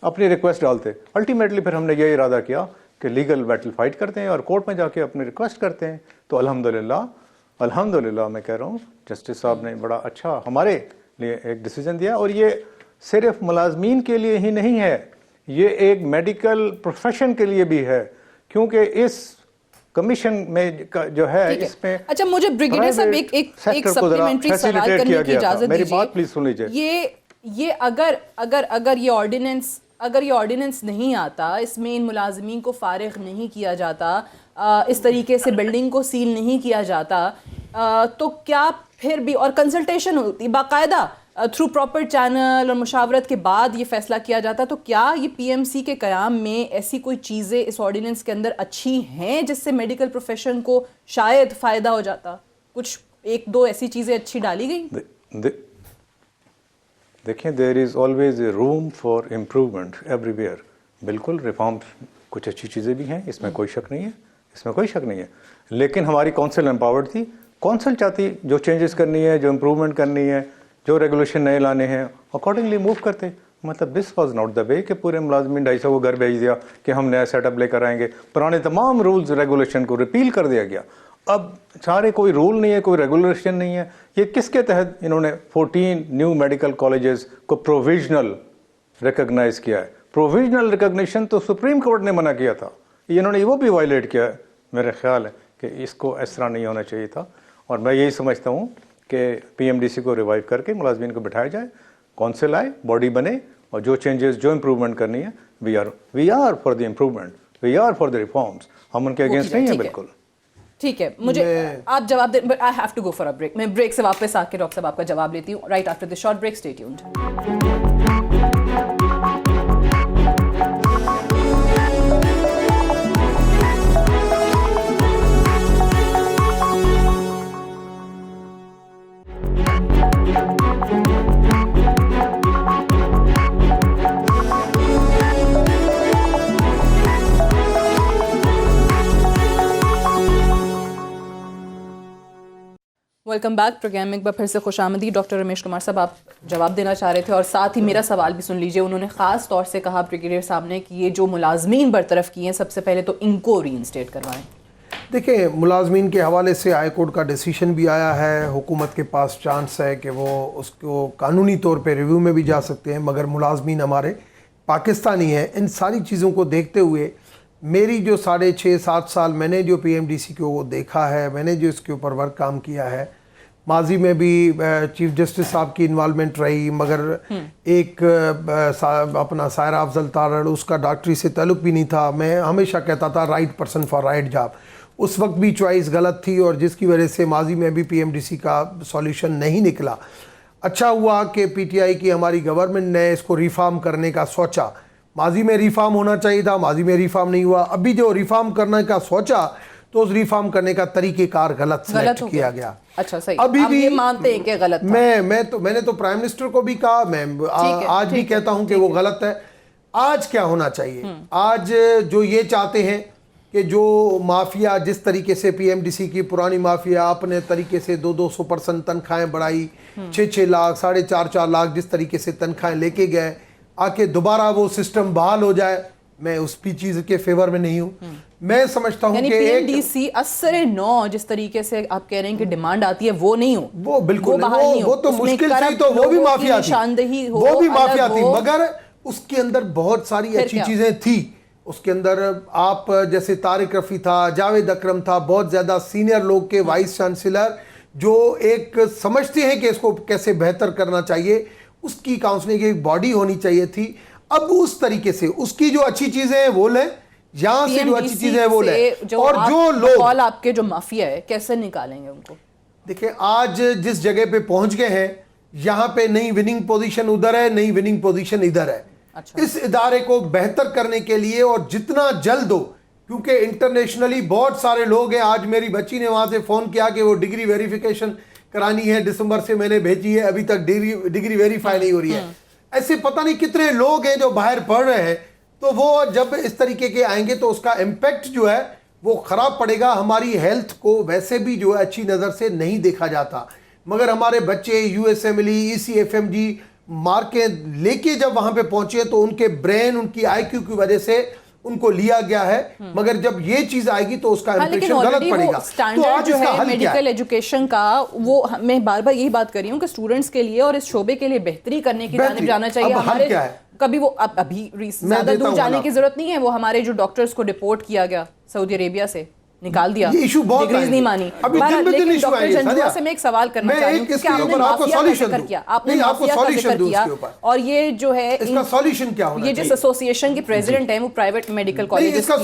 अपनी रिक्वेस्ट डालते? अल्टीमेटली फिर हमने ये इरादा किया कि लीगल बैटल फाइट करते हैं और कोर्ट में जाके अपनी रिक्वेस्ट करते हैं। तो अल्हम्दुलिल्लाह मैं कह रहा हूँ, जस्टिस साहब ने बड़ा अच्छा हमारे लिए एक डिसीजन दिया। और ये सिर्फ मुलाजमीन के लिए ही नहीं है, ये एक मेडिकल प्रोफेशन के लिए भी है, क्योंकि इस कमीशन में जो है इसमें, अच्छा, मुझे ब्रिगेडियर साहब एक सप्लीमेंट्री सवाल करने की इजाजत दीजिए। मेरी बात प्लीज सुन लीजिए। ये अगर ये ऑर्डिनेंस नहीं आता, इसमें इन मुलाजमीन को फारिग नहीं किया जाता, इस तरीके से बिल्डिंग को सील नहीं किया जाता, तो क्या फिर भी, और कंसल्टेशन होती बाकायदा थ्रू प्रॉपर चैनल और मुशावरत के बाद ये फैसला किया जाता, तो क्या ये पीएमसी के क़याम में ऐसी कोई चीज़ें इस ऑर्डिनेंस के अंदर अच्छी हैं जिससे मेडिकल प्रोफेशन को शायद फ़ायदा हो जाता? कुछ एक दो ऐसी चीज़ें अच्छी डाली गई? देखिए, there is always a room for improvement everywhere. बिल्कुल रिफॉर्म, कुछ अच्छी चीज़ें भी हैं, इसमें कोई शक नहीं है, इसमें कोई शक नहीं है। लेकिन हमारी काउंसिल एम्पावर्ड थी, काउंसिल चाहती जो चेंजेस करनी है, जो इम्प्रूवमेंट करनी है, जो रेगुलेशन नए लाने हैं, अकॉर्डिंगली मूव करते। मतलब this was not the way कि पूरे मुलाजमीन 250 को घर भेज दिया कि हम नया सेटअप लेकर आएंगे। पुराने तमाम रूल्स रेगुलेशन को रिपील कर दिया गया। अब सारे कोई रूल नहीं है, कोई रेगुलेशन नहीं है। ये किसके तहत इन्होंने 14 न्यू मेडिकल कॉलेजेस को प्रोविजनल रिकॉग्नाइज किया है? प्रोविजनल रिकॉग्निशन तो सुप्रीम कोर्ट ने मना किया था, इन्होंने वो भी वायलेट किया है। मेरा ख्याल है कि इसको इस तरह नहीं होना चाहिए था। और मैं यही समझता हूँ कि पीएमडीसी को रिवाइव करके मुलाजमीन को बिठाया जाए, काउंसिल आए, बॉडी बने, और जो चेंजेस, जो इम्प्रूवमेंट करनी है, we are for the improvement, we are for the reforms. हम उनके अगेंस्ट नहीं है बिल्कुल। ठीक है, मुझे आप जवाब दें, but I have to go for a break. मैं ब्रेक से वापस आके डॉक्टर साहब आपका जवाब लेती हूँ। Right after this short break, stay tuned. Welcome back. Programme में एक बार फिर से खुशामदी। डॉक्टर रमेश कुमार साहब, आप जवाब देना चाह रहे थे और साथ ही मेरा सवाल भी सुन लीजिए। उन्होंने ख़ास तौर से कहा ब्रिगेडियर साहब ने कि ये जो मुलाजमीन बरतरफ किए हैं, सबसे पहले तो इनको रीइंस्टेट करवाएं। देखिए, मुलाजमीन के हवाले से हाई कोर्ट का डिसीशन भी आया है। हुकूमत के पास चांस है कि वो उसको कानूनी तौर पे रिव्यू में भी जा सकते हैं, मगर मुलाजमीन हमारे पाकिस्तानी हैं। इन सारी चीज़ों को देखते हुए मेरी जो 6.5-7 साल मैंने जो पीएमडीसी को देखा है, मैंने जो इसके ऊपर वर्क काम किया है, माजी में भी चीफ जस्टिस साहब की इन्वॉल्वमेंट रही, मगर एक अपना सायरा अफजल तारड़, उसका डॉक्टरी से ताल्लुक़ भी नहीं था। मैं हमेशा कहता था right person for right job. उस वक्त भी चॉइस गलत थी और जिसकी वजह से माजी में भी पीएमडीसी का सॉल्यूशन नहीं निकला। अच्छा हुआ कि पीटीआई की हमारी गवर्नमेंट ने इसको रिफॉर्म करने का सोचा। माजी में रिफॉर्म होना चाहिए था, माजी में रिफॉर्म नहीं हुआ। अभी जो रिफॉर्म करने का सोचा तो उस रिफॉर्म करने का तरीक़ेकार गलत सेलेक्ट किया गया। अच्छा, सही। अभी आप भी ये मानते हैं कि गलत था? मैंने तो प्राइम मिनिस्टर को भी कहा, मैं आज भी कहता हूं कि वो गलत है। आज क्या होना चाहिए? आज जो ये चाहते हैं कि जो माफिया जिस तरीके से पीएमडीसी की पुरानी माफिया अपने तरीके से 200% तनख्वाहें बढ़ाई, 6-6 लाख 4.5 लाख जिस तरीके से तनख्वाहें लेके गए, आके दोबारा वो सिस्टम बहाल हो जाए, मैं उस भी चीज के फेवर में नहीं हूं। मैं समझता हूं कि पीएमडीसी असरे 9 जिस तरीके से आप कह रहे हैं कि डिमांड आती है वो नहीं हो, वो बिल्कुल वो तो मुश्किल से तो वो भी माफिया थी, वो भी माफिया थी, मगर उसके अंदर बहुत सारी अच्छी चीजें थी। उसके अंदर आप जैसे तारिक रफ़ी था, जावेद अकरम था, बहुत ज़्यादा सीनियर लोग के वाइस चांसलर जो एक समझते हैं कि इसको कैसे बेहतर करना चाहिए, उसकी काउंसलिंग की एक बॉडी होनी चाहिए थी। अब उस तरीके से उसकी जो अच्छी चीज़ें हैं वो लें, यहाँ से जो अच्छी चीज़ें हैं वो लें, और जो लोग आपके जो माफिया है कैसे निकालेंगे उनको? देखिए आज जिस जगह पे पहुंच गए हैं, यहाँ पे नई विनिंग पोजीशन उधर है, नई विनिंग पोजीशन इधर है। अच्छा। इस इदारे को बेहतर करने के लिए और जितना जल्द हो, क्योंकि इंटरनेशनली बहुत सारे लोग हैं। आज मेरी बच्ची ने वहां से फोन किया कि वो डिग्री वेरिफिकेशन करानी है, दिसंबर से मैंने भेजी है, अभी तक डिग्री वेरीफाई नहीं हो रही है। ऐसे पता नहीं कितने लोग हैं जो बाहर पढ़ रहे हैं। तो वो जब इस तरीके के आएंगे तो उसका इम्पैक्ट जो है वो खराब पड़ेगा। हमारी हेल्थ को वैसे भी जो है अच्छी नज़र से नहीं देखा जाता, मगर हमारे बच्चे यूएसएमएलई, ईसीएफएमजी मार्के लेके जब वहां पे पहुंचे तो उनके ब्रेन, उनकी आईक्यू की वजह से उनको लिया गया है, मगर जब ये चीज आएगी तो उसका इंप्रेशन गलत पड़ेगा। तो आज जो है मेडिकल एजुकेशन का, वो मैं बार बार यही बात कर रही हूँ कि स्टूडेंट्स के लिए और इस शोबे के लिए बेहतरी करने की जानिब जाना चाहिए। हमारे कभी वो अभी ज्यादा दूर जाने की जरूरत नहीं है। वो हमारे जो डॉक्टर्स को डिपोर्ट किया गया सऊदी अरेबिया से, निकाल दिया, इशू बहुत डिग्रीज नहीं मानी। अभी दिन ब दिन इशू आएंगे। जंजुआ से मैं एक सवाल करना चाह रही हूं कि आपने माफिया का जिक्र किया, आपने माफिया का जिक्र किया, और ये जो है इसका सॉल्यूशन क्या होना चाहिए? ये जिस एसोसिएशन के प्रेसिडेंट हैं वो प्राइवेट मेडिकल कॉलेजेस इसका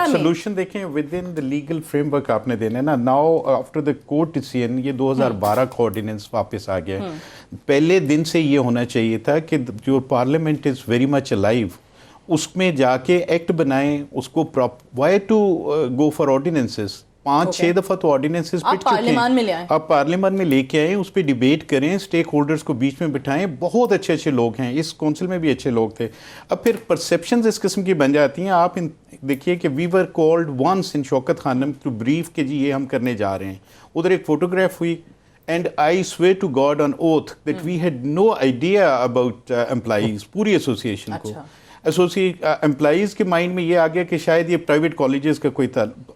सॉल्यूशन देखें with in the legal framework आपने देना है ना। Now after the court decision ये 2012 का ऑर्डिनेंस वापस आ गया। पहले दिन से ये होना चाहिए था कि जो parliament is very much alive, उसमें जाके एक्ट बनाएं, उसको why to go for ordinances. 5-6 दफा तो ऑर्डिनेंसेस पिट चुके हैं। आप पार्लियामेंट में लेके आए, उस पर डिबेट करें, स्टेक होल्डर्स को बीच में बिठाएं। बहुत अच्छे अच्छे लोग हैं, इस काउंसिल में भी अच्छे लोग थे। अब फिर परसेप्शंस इस किस्म की बन जाती हैं। आप देखिए कि we were called once in Shaukat Khanam to brief के जी ये हम करने जा रहे हैं। उधर एक फोटोग्राफ हुई, and I swear to God on oath that we had no idea about employees, पूरी एसोसिएशन को। एम्प्लॉइज के माइंड में ये आ गया कि शायद ये प्राइवेट कॉलेजेस का कोई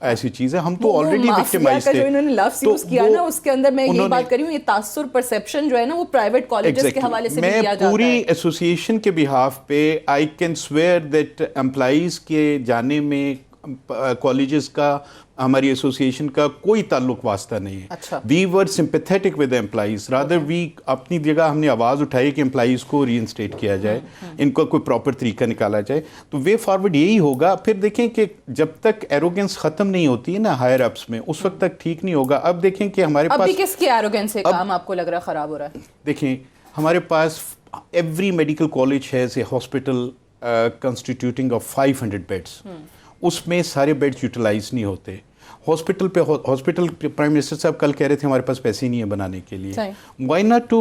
ऐसी चीज़ है। हम तो ऑलरेडी विक्टिमाइज्ड थे। जो इन्होंने लफ्ज़ यूज़ किया ना, उसके अंदर मैं ये बात कर रही हूँ, ये तासुर परसेप्शन जो है ना वो प्राइवेट कॉलेजेस के हवाले से भी किया जाता है। मैं पूरी एसोसिएशन के बिहाफ पे I can swear that employees के जाने में कॉलेजेस का, हमारी एसोसिएशन का कोई ताल्लुक वास्ता नहीं है। अच्छा। We were sympathetic with employees, rather we अपनी जगह हमने आवाज़ उठाई कि एम्प्लॉइज को रीइंस्टेट किया जाए, इनका कोई प्रॉपर तरीका निकाला जाए। तो वे फॉरवर्ड यही होगा। फिर देखें कि जब तक एरोगेंस ख़त्म नहीं होती है ना हायर अप्स में, उस वक्त तक ठीक नहीं होगा। अब देखें कि हमारे पास अभी किसकी एरोगेंस से काम आपको लग रहा है ख़राब हो रहा है? देखें हमारे पास every medical college has a hospital constituting of 500 beds. उसमें सारे बेड्स यूटिलाइज नहीं होते। हॉस्पिटल प्राइम मिनिस्टर साहब कल कह रहे थे हमारे पास पैसे नहीं है बनाने के लिए। Why not to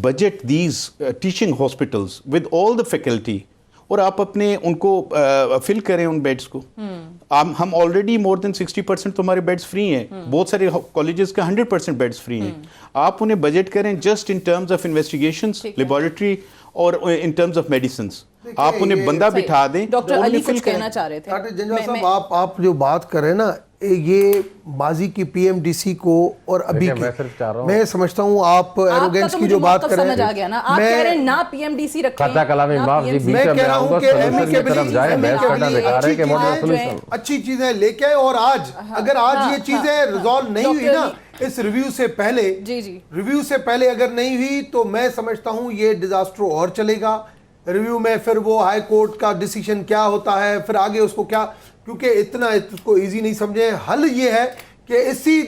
budget these teaching hospitals with all the faculty, और आप अपने उनको फिल करें उन बेड्स को। हम ऑलरेडी मोर देन 60% तो हमारे बेड्स फ्री हैं। बहुत सारे कॉलेजेस का 100% बेड्स फ्री हैं। आप उन्हें बजट करें just in terms of investigations, laboratory और इन टर्म्स ऑफ मेडिसिन्स। आप उन्हें बंदा बिठा दें। डॉक्टर अली कुछ कहना चाह रहे थे। डॉक्टर जंजुआ साहब, आप जो बात कर रहे हैं ना, ये माजी की पीएमडीसी को और अभी की, मैं समझता हूँ आप एरोगेंस की जो बात कर रहे हैं, समझ आ गया ना। आप कह रहे हैं ना पीएमडीसी रखें, मैं कह रहा हूँ कि अच्छी चीजें लेके आए, और आज अगर आज ये चीजें रिजॉल्व नहीं हुई ना, इस रिव्यू से पहले जी जी रिव्यू से पहले अगर नहीं हुई तो मैं समझता हूं ये डिजास्टर और चलेगा। रिव्यू में फिर वो हाई कोर्ट का डिसीजन क्या होता है, फिर आगे उसको क्या, क्योंकि इतना इसको इजी नहीं समझे। हल ये है कि इसी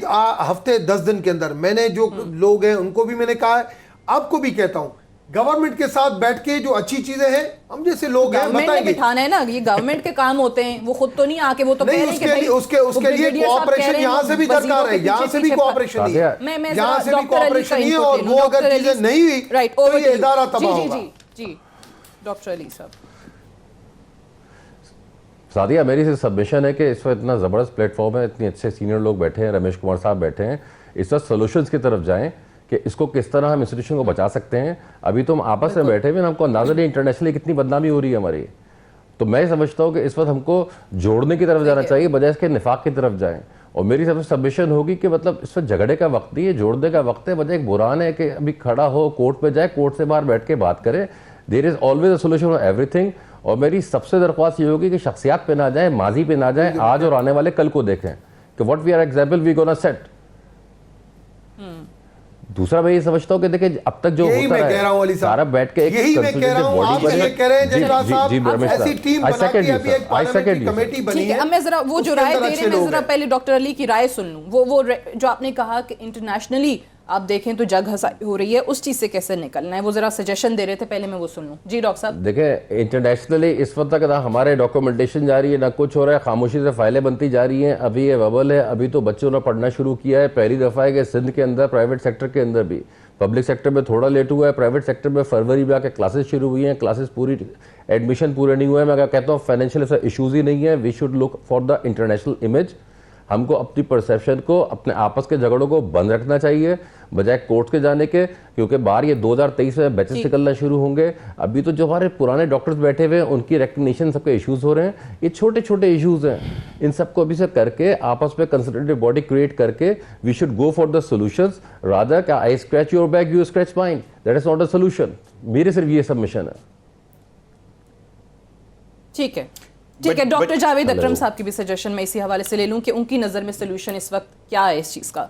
हफ्ते 10 दिन के अंदर, मैंने जो लोग हैं उनको भी मैंने कहा है, आपको भी कहता हूं, गवर्नमेंट के साथ बैठ के जो अच्छी चीजें हैं, हम जैसे लोग हैं गवर्नमेंट ने बताएंगे। बिठाना है ना, ये गवर्नमेंट के काम होते हैं, वो खुद तो नहीं आके, वो तो नहीं, कह रहे हैं कि उसके भाई लिए उसके लिए ब्रिगेडियर साहब कह कोऑपरेशन रहे हैं, यहाँ से भी वजीरों दरकार के है, यहाँ पीछे से भी पीछे कोऑपरेशन नहीं है, मैं यहाँ से भी डॉक्टर अली का कोऑपरेशन नहीं है, input और ले वो लूं। अगर डॉक्टर चीजें अली- नहीं हुई राइट, तो over ये to you। इदारा जी तबाह जी होगा। जी जी डॉक्टर अली साहब। सादिया, मेरी से सबमिशन है कि इस वक्त इतना ज़बरदस्त प्लेटफॉर्म है, इतने अच्छे सीनियर लोग बैठे हैं, रमेश कुमार साहब बैठे हैं, इस वक्त सोल्यूशंस की तरफ जाएं कि इसको किस तरह हम इंस्टीट्यूशन को बचा सकते हैं। अभी तो हम आपस में बैठे हुए, हमको अंदाजा नहीं इंटरनेशनली कितनी बदनामी हो रही है हमारी। तो मैं समझता हूँ कि इस वक्त हमको जोड़ने की तरफ जाना चाहिए, बजाय इसके निफाक की तरफ जाएं। और मेरी सबसे सबमिशन होगी कि मतलब इस वक्त झगड़े का वक्त नहीं है, जोड़ने का वक्त है। वजह एक बुरान है कि अभी खड़ा हो, कोर्ट पे जाए, कोर्ट से बाहर बैठ के बात करें। There is always a solution for everything. और मेरी सबसे दरख्वास्त ये होगी कि शख्सियात पे ना जाए, माजी पे ना जाए, आज और आने वाले कल को देखें कि what we are example we gonna set. दूसरा मैं ये समझता हूँ कि देखिए अब तक जो यही होता मैं है कह रहा हूं अली साहब, सारा बैठ के एक यही मैं कह रहा हूं, आप ये कह रहे हैं जजरा साहब, ऐसी टीम बना के अभी एक पार्लियामेंट्री कमेटी बनी ठीक है, है। अब मैं जरा वो जो उसके राय अंदर दे रहे अच्छे हैं, मैं लोग जरा हैं। पहले डॉक्टर अली की राय सुन लूं। वो जो आपने कहा कि इंटरनेशनली आप देखें तो जग हसाई हो रही है, उस चीज से कैसे निकलना है, वो जरा सजेशन दे रहे थे, पहले मैं वो सुन लूं। जी डॉक्टर साहब। देखें, इंटरनेशनली इस वक्त तक ना हमारे डॉक्यूमेंटेशन जारी है, ना कुछ हो रहा है, खामोशी से फाइलें बनती जा रही हैं। अभी ये बबल है, अभी तो बच्चों ने पढ़ना शुरू किया है, पहली दफ़ा है कि सिंध के अंदर, प्राइवेट सेक्टर के अंदर भी, पब्लिक सेक्टर में थोड़ा लेट हुआ है, प्राइवेट सेक्टर में फरवरी में आके क्लासेस शुरू हुई हैं, क्लासेस पूरी, एडमिशन पूरे नहीं हुए हैं। मैं कहता हूँ फाइनेंशियल इशूज़ ही नहीं है। We should look for the international image. हमको अपनी परसेप्शन को, अपने आपस के झगड़ों को बंद रखना चाहिए बजाय कोर्ट के जाने के, क्योंकि बाहर ये 2023 में बैचेस निकलना शुरू होंगे। अभी तो जो हमारे पुराने डॉक्टर्स बैठे हुए हैं उनकी रिकग्निशन सबके इश्यूज हो रहे हैं, ये छोटे छोटे इश्यूज हैं, इन सबको अभी से करके आपस में कंसल्टेटिव बॉडी क्रिएट करके we should go for the solutions rather का I scratch your back you scratch mine. That is not a solution. मेरे सिर्फ ये सबमिशन है। ठीक है, ठीक है। डॉक्टर जावेद अकरम साहब की भी सजेशन मैं इसी हवाले से ले लूं कि उनकी नज़र में सोल्यूशन इस वक्त क्या है इस चीज़ का।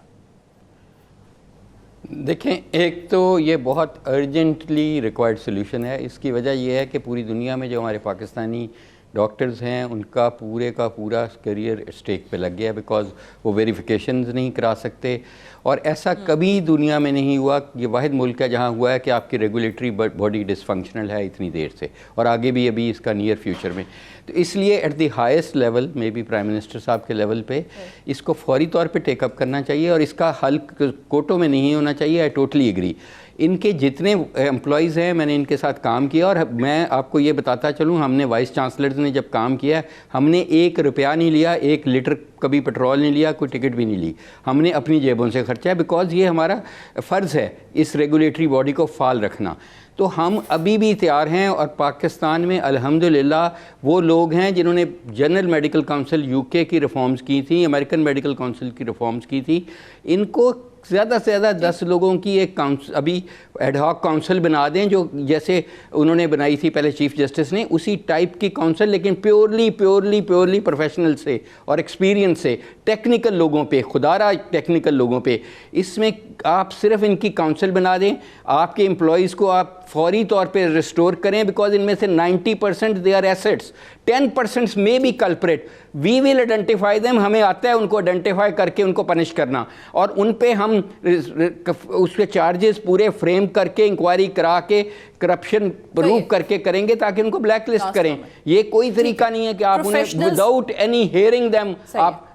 देखें, एक तो ये बहुत अर्जेंटली रिक्वायर्ड सोल्यूशन है। इसकी वजह यह है कि पूरी दुनिया में जो हमारे पाकिस्तानी डॉक्टर्स हैं उनका पूरे का पूरा करियर स्टेक पे लग गया, बिकॉज़ वो वेरिफिकेशंस नहीं करा सकते। और ऐसा कभी दुनिया में नहीं हुआ, ये वाहिद मुल्क है जहाँ हुआ है कि आपकी रेगुलेटरी बॉडी डिसफंक्शनल है इतनी देर से, और आगे भी अभी इसका नियर फ्यूचर में। तो इसलिए एट द हाईएस्ट लेवल में भी प्राइम मिनिस्टर साहब के लेवल पे इसको फौरी तौर पे टेकअप करना चाहिए, और इसका हल कोर्टों में नहीं होना चाहिए। I totally agree. इनके जितने एम्प्लॉयज़ हैं, मैंने इनके साथ काम किया, और मैं आपको ये बताता चलूँ, हमने वाइस चांसलर्स ने जब काम किया, हमने 1 रुपया नहीं लिया, 1 लीटर कभी पेट्रोल नहीं लिया, कोई टिकट भी नहीं ली, हमने अपनी जेबों से खर्चा है, बिकॉज़ ये हमारा फ़र्ज़ है इस रेगुलेटरी बॉडी को फाल रखना। तो हम अभी भी तैयार हैं, और पाकिस्तान में अल्हम्दुलिल्लाह वो लोग हैं जिन्होंने जनरल मेडिकल काउंसिल यूके की रिफॉर्म्स की थी, अमेरिकन मेडिकल काउंसिल की रिफॉर्म्स की थी। इनको ज़्यादा से ज़्यादा 10 लोगों की एक काउंसिल, अभी एडहॉक काउंसिल बना दें, जो जैसे उन्होंने बनाई थी पहले चीफ जस्टिस ने, उसी टाइप की काउंसिल, लेकिन प्योरली प्रोफेशनल से और एक्सपीरियंस से, टेक्निकल लोगों पे, खुदारा टेक्निकल लोगों पे। इसमें आप सिर्फ इनकी काउंसिल बना दें, आपके एम्प्लॉयज़ को आप फौरी तौर पे रिस्टोर करें, बिकॉज इनमें से 90% दे आर एसेट्स, 10% में be culprit. We will identify them, हमें आता है उनको आइडेंटिफाई करके उनको पनिश करना, और उन पे हम उसके चार्जेस पूरे फ्रेम करके, इंक्वायरी करा के, करप्शन प्रूव करके करेंगे, ताकि उनको ब्लैक लिस्ट करें। ये कोई तरीका नहीं है कि आप उन्हें विदाउट एनी हियरिंग देम आप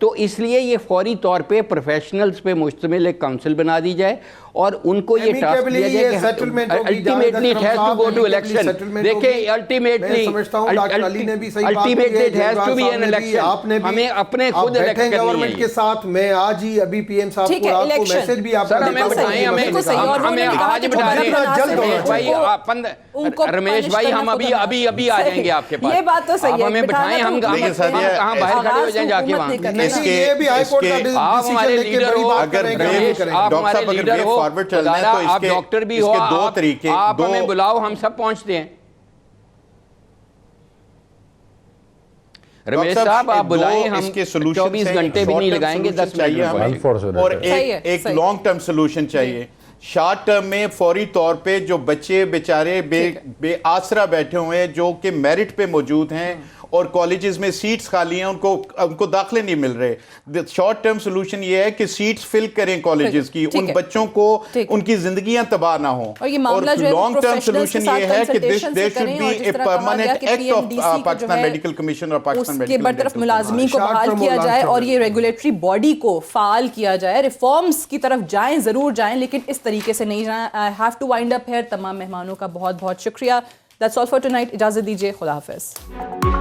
तो इसलिए ये फौरी तौर पे प्रोफेशनल्स पे मुश्तमिल एक काउंसिल बना दी जाए, और उनको ये टास्क दिया जाए कि ultimately it has to go to election. देखिए, ultimately it has to be an election. हमें अपने खुद इलेक्ट करनी है गवर्नमेंट के साथ। मैं आज ही अभी पीएम साहब को रात को मैसेज भी आपको हमें बिठाएं, हमें आज बिठा दें रमेश भाई, हम अभी आ जाएंगे आपके पास। ये बात तो सही है, हमें बिठाएं, हम कहाँ बाहर खड़े हो जाएं जाके वहाँ। ये भी हाई कोर्ट का आप हमारे लीडर हो, अगर आप हमारे लीडर हो, फॉरवर्ड चलना है तो आप डॉक्टर भी हो, इसके 2 तरीके, आप हमें बुलाओ, हम सब पहुंचते हैं। रमेश डॉक्टर साहब आप दो बुलाएं, हम इसके solutions 24 हैं, घंटे भी short नहीं term लगाएंगे, solution 10 मिनट में चाहिए हमें, Unfortunate और सही है, एक सही। लॉन्ग टर्म सोल्यूशन चाहिए। शॉर्ट टर्म में फौरी तौर पे जो बच्चे बेचारे बेआसरा बैठे हुए हैं, जो कि मेरिट पे मौजूद हैं और कॉलेजेस में सीट्स खाली हैं, उनको दाखिले नहीं मिल रहे। शॉर्ट टर्म सोल्यूशन ये है कि सीट्स फिल करें कॉलेजेस की, ठीक उन है। बच्चों को ठीक है। उनकी जिंदगियां तबाह ना हो। और ये मामला जो है लॉन्ग टर्म प्रोफेशनल्स के सोल्यूशन साथ ये है कि कंसल्टेशन देयर से शुड करें, बी और ए जिस तरह कहा गया परमानेंट कि एक्ट ऑफ PMDC को जो पाकिस्तान है, मेडिकल कमीशन और पाकिस्तान उसके मेडिकल बरतरफ मुलाजमी को Short बहाल term किया और long जाए term और ये रेगुलेटरी बॉडी को फाल किया जाए। रिफॉर्म्स की तरफ जाएं, जरूर जाएं, लेकिन इस तरीके से नहीं जाएं। I have to wind up here. तमाम मेहमानों का बहुत बहुत शुक्रिया। That's all for tonight. इजाजत दीजिए, खुदा हाफिज।